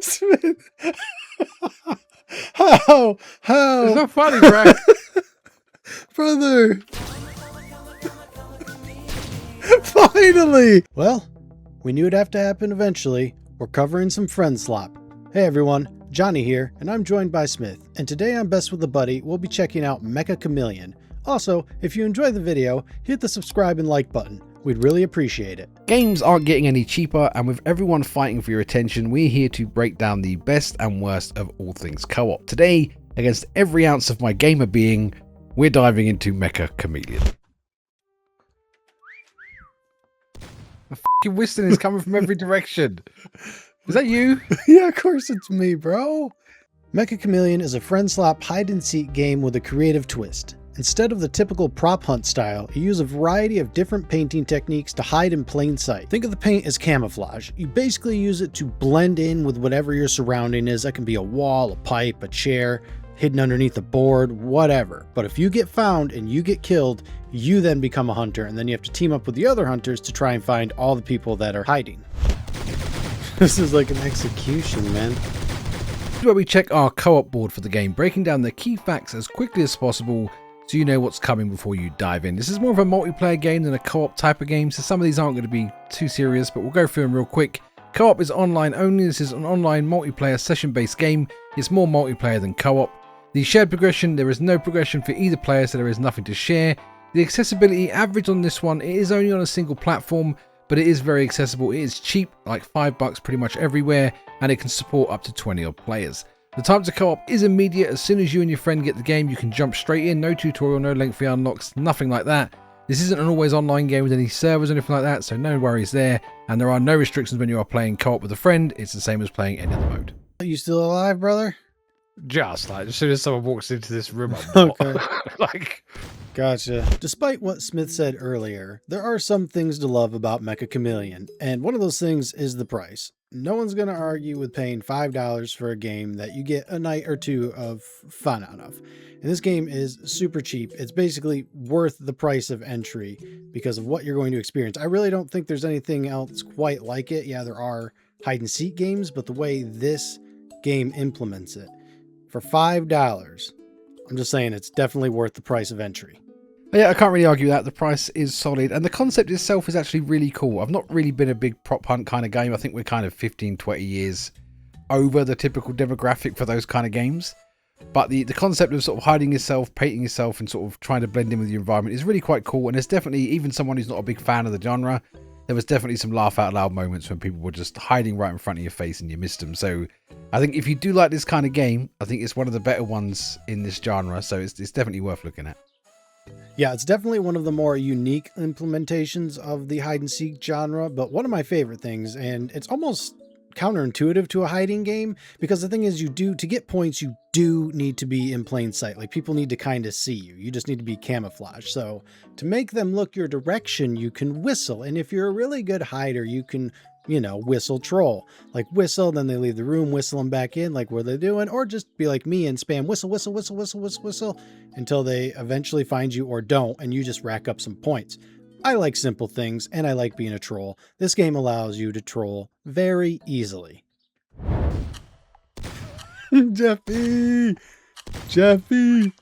Smith. How? It's not funny, Greg. Brother. Finally. Well, we knew it'd have to happen eventually. We're covering some friend slop. Hey everyone, Johnny here, and I'm joined by Smith. And today on Best with a Buddy, we'll be checking out Meccha Chameleon. Also, if you enjoyed the video, hit the subscribe and like button. We'd really appreciate it. Games aren't getting any cheaper, and with everyone fighting for your attention, we're here to break down the best and worst of all things co-op. Today, against every ounce of my gamer being, we're diving into Meccha Chameleon. The fucking whistling is coming from every direction. Is that you? Yeah, of course it's me, bro. Meccha Chameleon is a friend slop hide-and-seek game with a creative twist. Instead of the typical prop hunt style, you use a variety of different painting techniques to hide in plain sight. Think of the paint as camouflage. You basically use it to blend in with whatever your surrounding is. That can be a wall, a pipe, a chair, hidden underneath a board, whatever. But if you get found and you get killed, you then become a hunter, and then you have to team up with the other hunters to try and find all the people that are hiding. This is like an execution, man. This is where we check our co-op board for the game, breaking down the key facts as quickly as possible so you know what's coming before you dive in. This is more of a multiplayer game than a co-op type of game, so some of these aren't going to be too serious, but we'll go through them real quick. Co-op is online only. This is an online multiplayer session-based game. It's more multiplayer than co-op. The shared progression, there is no progression for either player, so there is nothing to share. The accessibility average on this one, it is only on a single platform, but it is very accessible. It is cheap, like $5 pretty much everywhere, and it can support up to 20 odd players. The time to co-op is immediate. As soon as you and your friend get the game, you can jump straight in. No tutorial, no lengthy unlocks, nothing like that. This isn't an always online game with any servers or anything like that, so no worries there. And there are no restrictions when you are playing co-op with a friend. It's the same as playing any other mode. Are you still alive, brother? Just like as soon as someone walks into this room, I'm Okay. like, Gotcha. Despite what Smith said earlier, there are some things to love about Meccha Chameleon, and one of those things is the price. No one's going to argue with paying $5 for a game that you get a night or two of fun out of. And this game is super cheap. It's basically worth the price of entry because of what you're going to experience. I really don't think there's anything else quite like it. Yeah, there are hide and seek games, but the way this game implements it, for $5, I'm just saying it's definitely worth the price of entry. yeah, I can't really argue that. The price is solid, and the concept itself is actually really cool. I've not really been a big prop hunt kind of game. I think we're kind of 15, 20 years over the typical demographic for those kind of games. But the concept of sort of hiding yourself, painting yourself, and sort of trying to blend in with your environment is really quite cool. And there's definitely, even someone who's not a big fan of the genre, there was definitely some laugh out loud moments when people were just hiding right in front of your face and you missed them. So I think if you do like this kind of game, I think it's one of the better ones in this genre. So it's definitely worth looking at. Yeah, it's definitely one of the more unique implementations of the hide and seek genre, but one of my favorite things, and it's almost counterintuitive to a hiding game, because the thing is, to get points, you do need to be in plain sight. Like, people need to kind of see you. You just need to be camouflaged. So to make them look your direction, you can whistle. And if you're a really good hider, you can, whistle troll. Like, whistle, then they leave the room, whistle them back in, like, what are they doing? Or just be like me and spam whistle, whistle, whistle, whistle, whistle, whistle, until they eventually find you or don't, and you just rack up some points. I like simple things, and I like being a troll. This game allows you to troll very easily. Jeffy! Jeffy!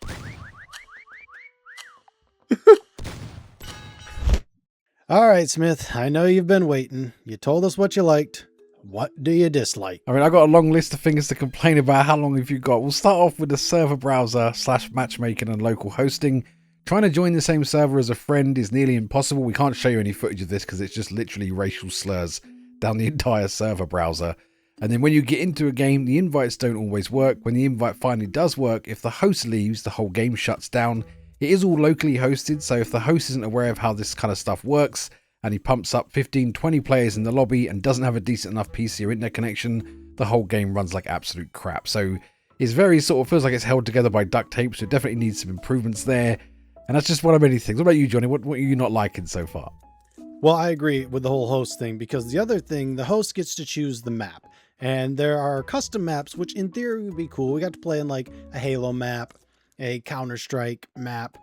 All right, Smith, I know you've been waiting. You told us what you liked. What do you dislike? I mean, I've got a long list of things to complain about. How long have you got? We'll start off with the server browser / matchmaking and local hosting. Trying to join the same server as a friend is nearly impossible. We can't show you any footage of this because it's just literally racial slurs down the entire server browser. And then when you get into a game, the invites don't always work. When the invite finally does work, if the host leaves, the whole game shuts down. It is all locally hosted, so if the host isn't aware of how this kind of stuff works, and he pumps up 15, 20 players in the lobby and doesn't have a decent enough PC or internet connection, the whole game runs like absolute crap. So it's very feels like it's held together by duct tape, so it definitely needs some improvements there. And that's just one of many things. What about you, Johnny? What are you not liking so far? Well, I agree with the whole host thing, because the other thing, the host gets to choose the map. And there are custom maps, which in theory would be cool. We got to play in like a Halo map, a Counter-Strike map,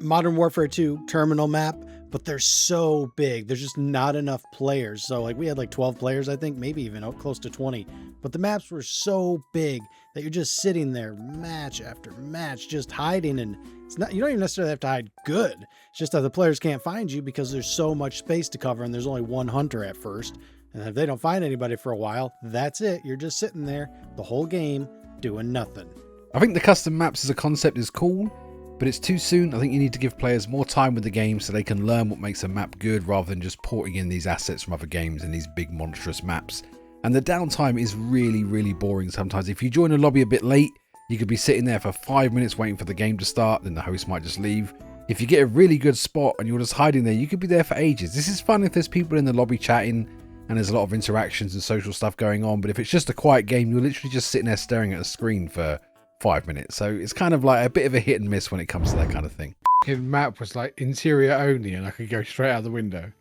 Modern Warfare 2 terminal map. but they're so big. There's just not enough players. So like we had like 12 players, I think, maybe even close to 20. But the maps were so big that you're just sitting there match after match, just hiding. And it's not, you don't even necessarily have to hide good. It's just that the players can't find you because there's so much space to cover and there's only one hunter at first. And if they don't find anybody for a while, that's it. You're just sitting there the whole game doing nothing. I think the custom maps as a concept is cool, but it's too soon. I think you need to give players more time with the game so they can learn what makes a map good rather than just porting in these assets from other games and these big monstrous maps. And the downtime is really, really boring sometimes. If you join a lobby a bit late, you could be sitting there for 5 minutes waiting for the game to start, then the host might just leave. If you get a really good spot and you're just hiding there, you could be there for ages. This is fun if there's people in the lobby chatting and there's a lot of interactions and social stuff going on, but if it's just a quiet game, you're literally just sitting there staring at a screen for 5 minutes. So it's kind of like a bit of a hit and miss when it comes to that kind of thing. His map was like interior only and I could go straight out the window.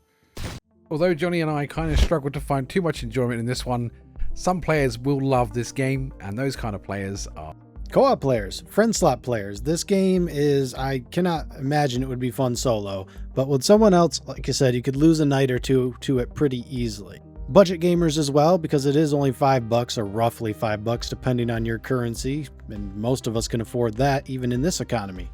Although Johnny and I kind of struggled to find too much enjoyment in this one, some players will love this game, and those kind of players are co-op players, friend slot players. This game is, I cannot imagine it would be fun solo, but with someone else, like I said, you could lose a night or two to it pretty easily. Budget gamers as well, because it is only $5 or roughly $5 depending on your currency, and most of us can afford that even in this economy.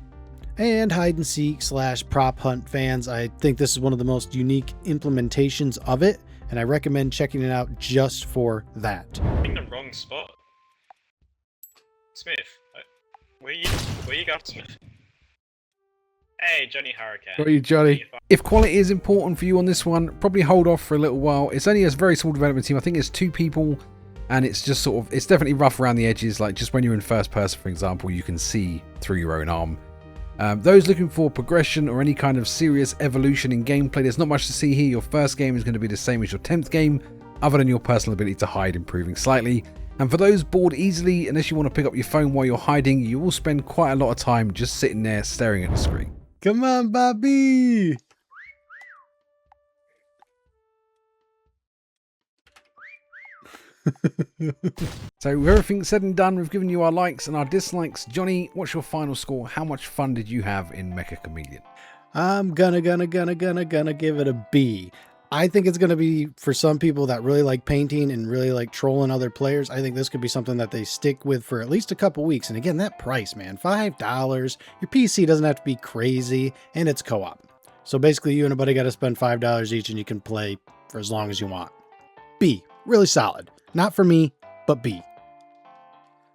And hide and seek / prop hunt fans, I think this is one of the most unique implementations of it, and I recommend checking it out just for that. In the wrong spot. Smith, where you got Smith? Hey, Johnny Hurricane. What are you, Johnny? If quality is important for you on this one, probably hold off for a little while. It's only a very small development team. I think it's 2 people, and it's just sort of, it's definitely rough around the edges. Like just when you're in first person, for example, you can see through your own arm. Those looking for progression or any kind of serious evolution in gameplay, there's not much to see here. Your first game is going to be the same as your 10th game, other than your personal ability to hide improving slightly. And for those bored easily, unless you want to pick up your phone while you're hiding, you will spend quite a lot of time just sitting there staring at the screen. Come on, Bobby! So with everything said and done, we've given you our likes and our dislikes. Johnny, what's your final score? How much fun did you have in Meccha Chameleon? I'm gonna give it a B. I think it's gonna be, for some people that really like painting and really like trolling other players, I think this could be something that they stick with for at least a couple weeks. And again, that price, man, $5. Your PC doesn't have to be crazy, and it's co-op. So basically you and a buddy gotta spend $5 each and you can play for as long as you want. B, really solid. Not for me, but B.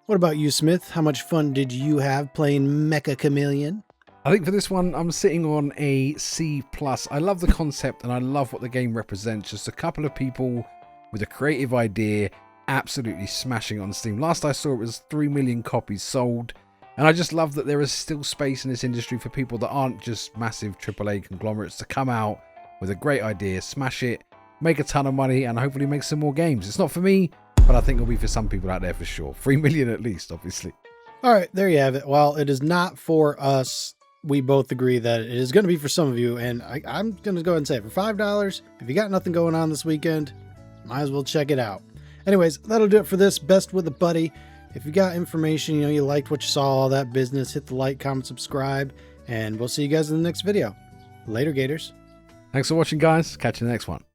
What about you, Smith? How much fun did you have playing Meccha Chameleon? I think for this one, I'm sitting on a C+. I love the concept and I love what the game represents. Just a couple of people with a creative idea absolutely smashing on Steam. Last I saw, it was 3 million copies sold. And I just love that there is still space in this industry for people that aren't just massive AAA conglomerates to come out with a great idea, smash it, make a ton of money, and hopefully make some more games. It's not for me, but I think it'll be for some people out there for sure. 3 million at least, obviously. All right, there you have it. While it is not for us, we both agree that it is going to be for some of you, and I'm going to go ahead and say it. For $5, if you got nothing going on this weekend, might as well check it out. Anyways, that'll do it for this Best with a Buddy. If you got information, you liked what you saw, all that business, hit the like, comment, subscribe, and we'll see you guys in the next video. Later, Gators. Thanks for watching, guys. Catch you in the next one.